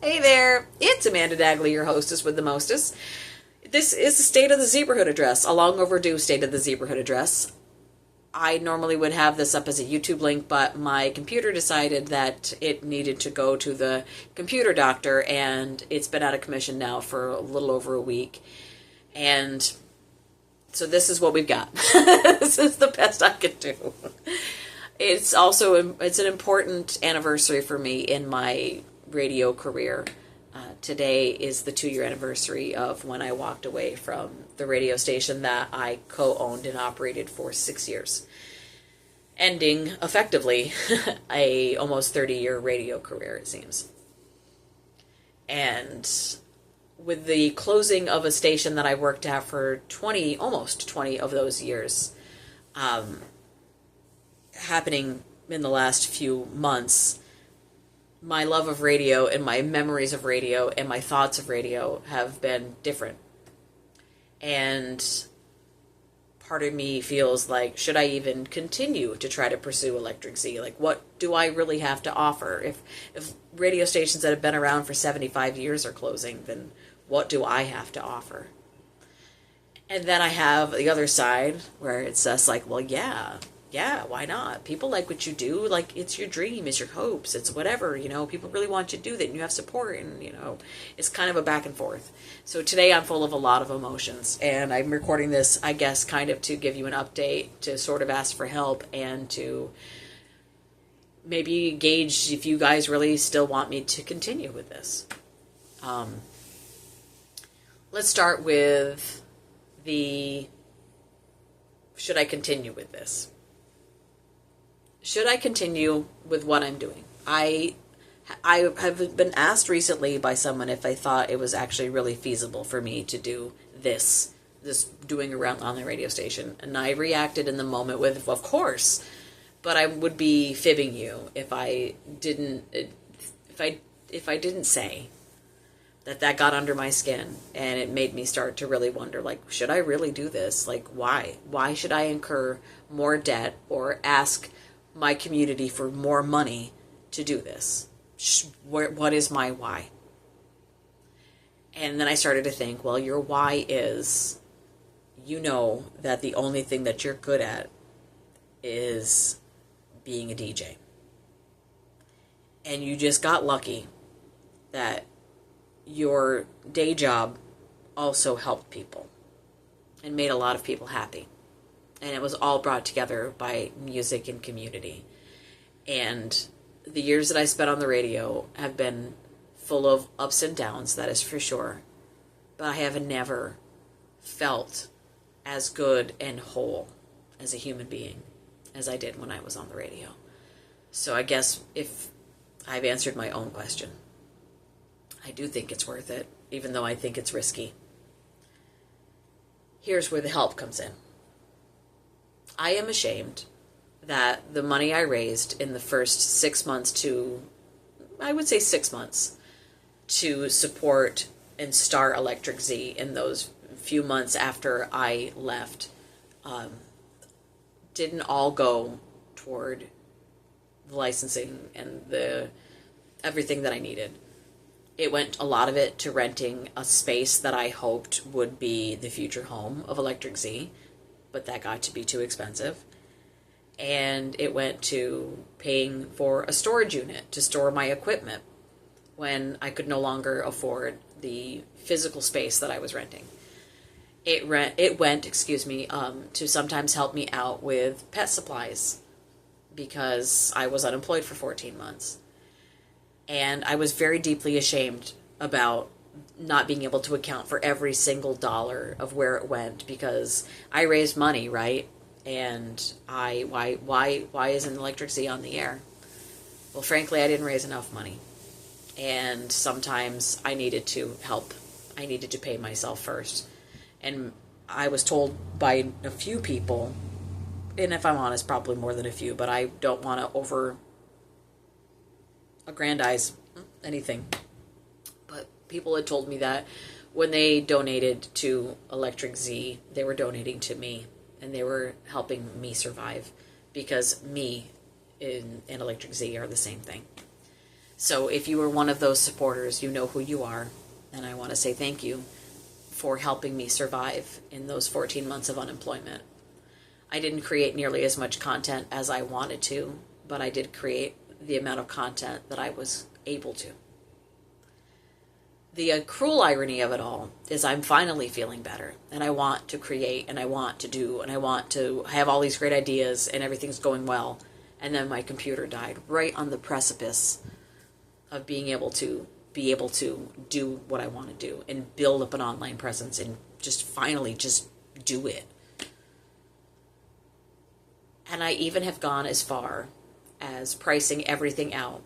Hey there, it's Amanda Dagley, your hostess with the mostest. This is the State of the Zeeborhood address, a long overdue State of the Zeeborhood address. I normally would have this up as a YouTube link, but my computer decided that it needed to go to the computer doctor, and it's been out of commission now for a little over a week. And so this is what we've got. This is the best I can do. It's an important anniversary for me in my radio career. Today is the 2-year anniversary of when I walked away from the radio station that I co-owned and operated for 6 years, ending effectively a almost 30-year radio career, it seems. And with the closing of a station that I worked at for almost 20 of those years, happening in the last few months, my love of radio and my memories of radio and my thoughts of radio have been different. And part of me feels like, should I even continue to try to pursue Electric Z? Like, what do I really have to offer? If radio stations that have been around for 75 years are closing, then what do I have to offer? And then I have the other side where it's just like, well, yeah, why not? People like what you do. Like, it's your dream, it's your hopes, it's whatever, people really want you to do that, and you have support, and, it's kind of a back and forth. So today I'm full of a lot of emotions, and I'm recording this, I guess, kind of to give you an update, to sort of ask for help, and to maybe gauge if you guys really still want me to continue with this. Let's start with should I continue with this? Should I continue with what I'm doing? I have been asked recently by someone if I thought it was actually really feasible for me to do this doing around on the radio station. And I reacted in the moment with, of course, but I would be fibbing you if I didn't say that got under my skin, and it made me start to really wonder, like, should I really do this? Like, why? Why should I incur more debt or ask my community for more money to do this? What is my why? And then I started to think, well, your why is, that the only thing that you're good at is being a DJ. And you just got lucky that your day job also helped people and made a lot of people happy. And it was all brought together by music and community. And the years that I spent on the radio have been full of ups and downs, that is for sure. But I have never felt as good and whole as a human being as I did when I was on the radio. So I guess if I've answered my own question, I do think it's worth it, even though I think it's risky. Here's where the help comes in. I am ashamed that the money I raised in the first 6 months to support and start Electric Z in those few months after I left didn't all go toward the licensing and the everything that I needed. It went, a lot of it, to renting a space that I hoped would be the future home of Electric Z, but that got to be too expensive. And it went to paying for a storage unit to store my equipment when I could no longer afford the physical space that I was renting. It went to sometimes help me out with pet supplies because I was unemployed for 14 months. And I was very deeply ashamed about not being able to account for every single dollar of where it went, because I raised money, right? And why isn't Electric Z on the air? Well, frankly, I didn't raise enough money. And sometimes I needed to help. I needed to pay myself first. And I was told by a few people, and if I'm honest, probably more than a few, but I don't want to aggrandize anything. But people had told me that when they donated to Electric Z, they were donating to me, and they were helping me survive, because me and Electric Z are the same thing. So if you were one of those supporters, you know who you are. And I want to say thank you for helping me survive in those 14 months of unemployment. I didn't create nearly as much content as I wanted to, but I did create the amount of content that I was able to. The cruel irony of it all is I'm finally feeling better, and I want to create, and I want to do, and I want to have all these great ideas, and everything's going well. And then my computer died right on the precipice of being able to do what I want to do and build up an online presence and just finally just do it. And I even have gone as far as pricing everything out.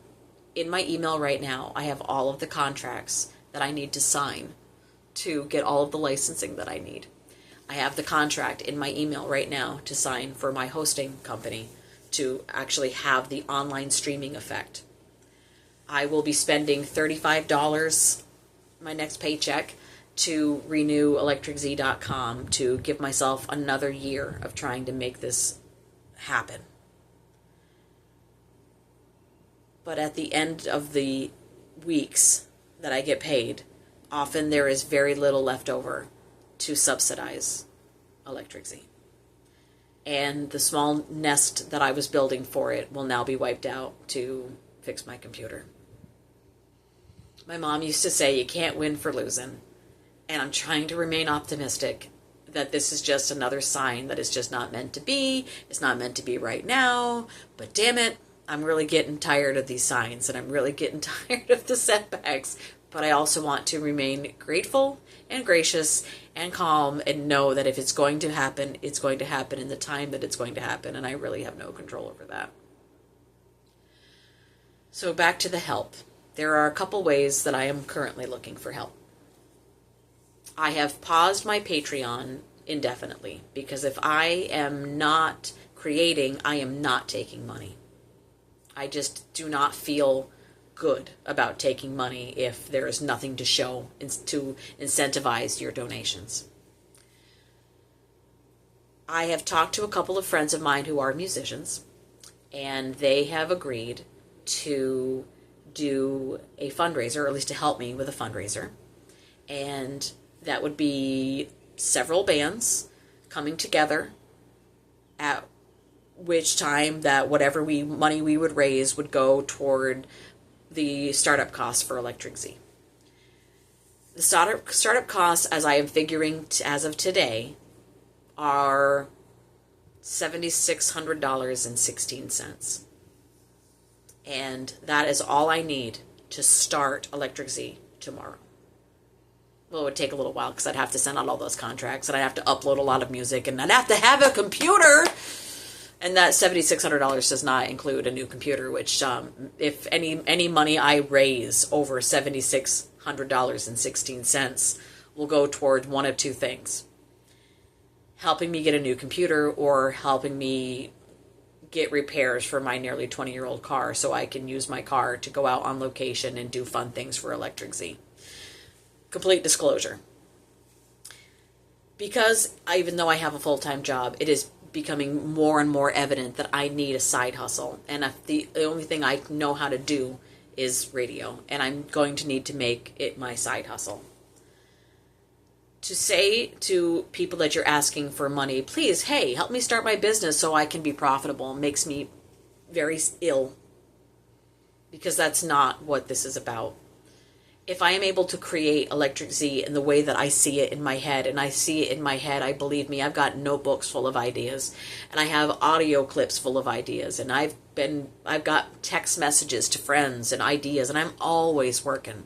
In my email right now, I have all of the contracts that I need to sign to get all of the licensing that I need. I have the contract in my email right now to sign for my hosting company to actually have the online streaming effect. I will be spending $35 my next paycheck to renew electricz.com to give myself another year of trying to make this happen. But at the end of the weeks that I get paid, often there is very little left over to subsidize electricz. And the small nest that I was building for it will now be wiped out to fix my computer. My mom used to say, you can't win for losing. And I'm trying to remain optimistic that this is just another sign that it's just not meant to be. It's not meant to be right now. But damn it, I'm really getting tired of these signs, and I'm really getting tired of the setbacks. But I also want to remain grateful and gracious and calm and know that if it's going to happen, it's going to happen in the time that it's going to happen. And I really have no control over that. So back to the help. There are a couple ways that I am currently looking for help. I have paused my Patreon indefinitely because if I am not creating, I am not taking money. I just do not feel good about taking money if there is nothing to show to incentivize your donations. I have talked to a couple of friends of mine who are musicians, and they have agreed to do a fundraiser, or at least to help me with a fundraiser. And that would be several bands coming together, at which time that whatever money we would raise would go toward the startup costs for electricz. The startup costs, as I am figuring as of today, are $7,600.16. And that is all I need to start electricz tomorrow. Well, it would take a little while because I'd have to send out all those contracts, and I'd have to upload a lot of music, and I'd have to have a computer. And that $7,600 does not include a new computer, which if any money I raise over $7,600.16 will go toward one of two things: helping me get a new computer, or helping me get repairs for my nearly 20-year-old car so I can use my car to go out on location and do fun things for electricz. Complete disclosure. Because even though I have a full-time job, it is becoming more and more evident that I need a side hustle. And if the only thing I know how to do is radio, and I'm going to need to make it my side hustle. To say to people that you're asking for money, please, hey, help me start my business so I can be profitable, makes me very ill. Because that's not what this is about. If I am able to create electricz in the way that I see it in my head, and I see it in my head, I believe me, I've got notebooks full of ideas, and I have audio clips full of ideas, and I've got text messages to friends and ideas, and I'm always working.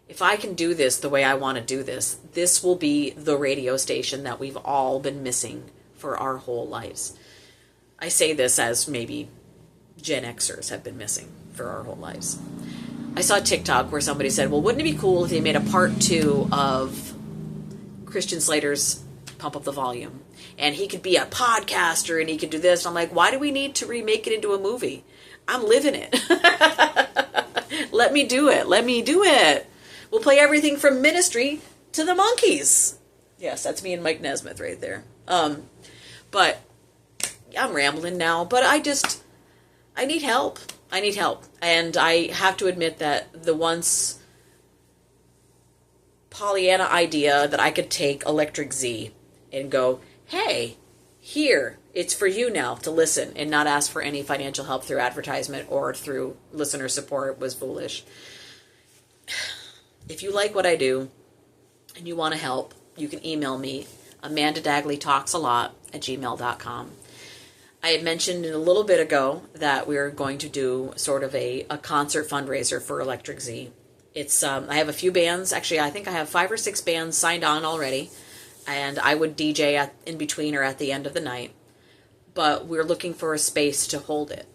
If I can do this the way I want to do this, this will be the radio station that we've all been missing for our whole lives. I say this as maybe Gen Xers have been missing for our whole lives. I saw TikTok where somebody said, well, wouldn't it be cool if they made a part 2 of Christian Slater's Pump Up the Volume? And he could be a podcaster and he could do this. And I'm like, why do we need to remake it into a movie? I'm living it. Let me do it. Let me do it. We'll play everything from Ministry to the Monkees. Yes, that's me and Mike Nesmith right there. But I'm rambling now, but I need help. I need help. And I have to admit that the once Pollyanna idea that I could take Electric Z and go, hey, here, it's for you now to listen and not ask for any financial help through advertisement or through listener support was foolish. If you like what I do and you want to help, you can email me, amandadagleytalksalot@gmail.com. I had mentioned a little bit ago that we're going to do sort of a concert fundraiser for Electric Z. It's I have a few bands. Actually, I think I have 5 or 6 bands signed on already, and I would DJ in between or at the end of the night. But we're looking for a space to hold it.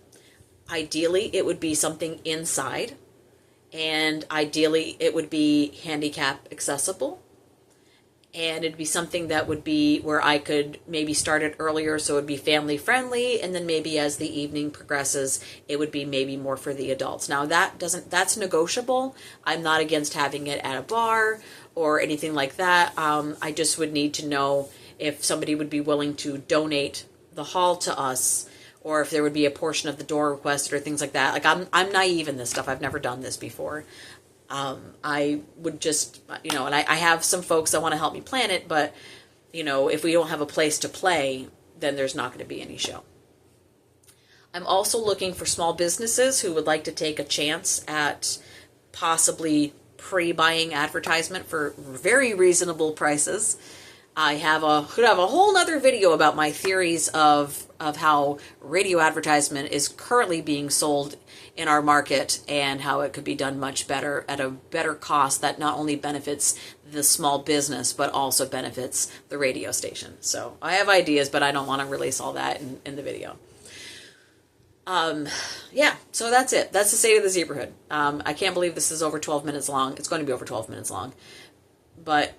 Ideally, it would be something inside, and ideally, it would be handicap accessible. And it'd be something that would be where I could maybe start it earlier so it would be family friendly, and then maybe as the evening progresses it would be maybe more for the adults. Now that's negotiable. I'm not against having it at a bar or anything like that. I just would need to know if somebody would be willing to donate the hall to us, or if there would be a portion of the door requested or things like that. Like I'm naive in this stuff. I've never done this before. I would just, and I have some folks that want to help me plan it, but, if we don't have a place to play, then there's not going to be any show. I'm also looking for small businesses who would like to take a chance at possibly pre-buying advertisement for very reasonable prices. I could have a whole nother video about my theories of how radio advertisement is currently being sold in our market and how it could be done much better at a better cost that not only benefits the small business but also benefits the radio station. So I have ideas, but I don't want to release all that in the video. So that's it. That's the state of the Zeeborhood. I can't believe this is over 12 minutes long. It's going to be over 12 minutes long. But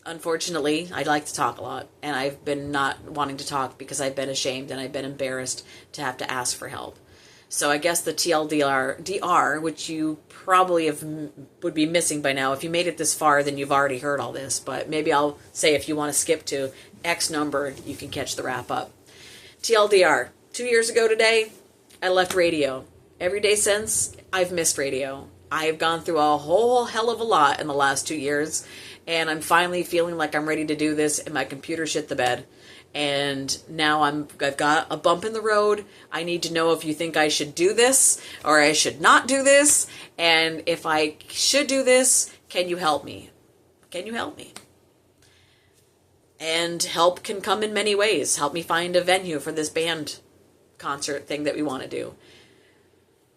unfortunately, I like to talk a lot, and I've been not wanting to talk because I've been ashamed and I've been embarrassed to have to ask for help. So I guess the TLDR, which you probably would be missing by now. If you made it this far, then you've already heard all this. But maybe I'll say if you want to skip to X number, you can catch the wrap up. TLDR, 2 years ago today, I left radio. Every day since, I've missed radio. I have gone through a whole hell of a lot in the last 2 years, and I'm finally feeling like I'm ready to do this, and my computer shit the bed. And now I've got a bump in the road. I need to know if you think I should do this or I should not do this. And if I should do this, can you help me? Can you help me? And help can come in many ways. Help me find a venue for this band concert thing that we want to do.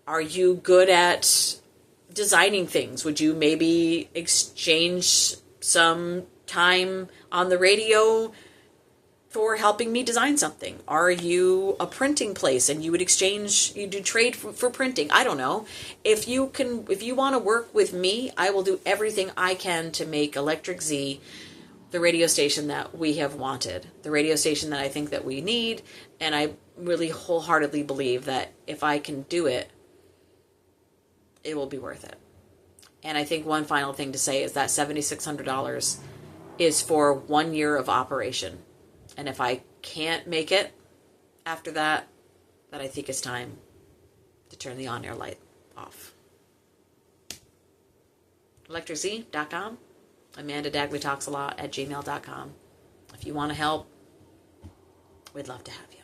Are you good at designing things? Would you maybe exchange some time on the radio for helping me design something? Are you a printing place and you do trade for printing? I don't know. If you want to work with me, I will do everything I can to make Electric Z the radio station that we have wanted, the radio station that I think that we need, and I really wholeheartedly believe that if I can do it, it will be worth it. And I think one final thing to say is that $7,600 is for 1 year of operation. And if I can't make it after that, then I think it's time to turn the on-air light off. ElectricZ.com. AmandaDagleyTalksALot@gmail.com. If you want to help, we'd love to have you.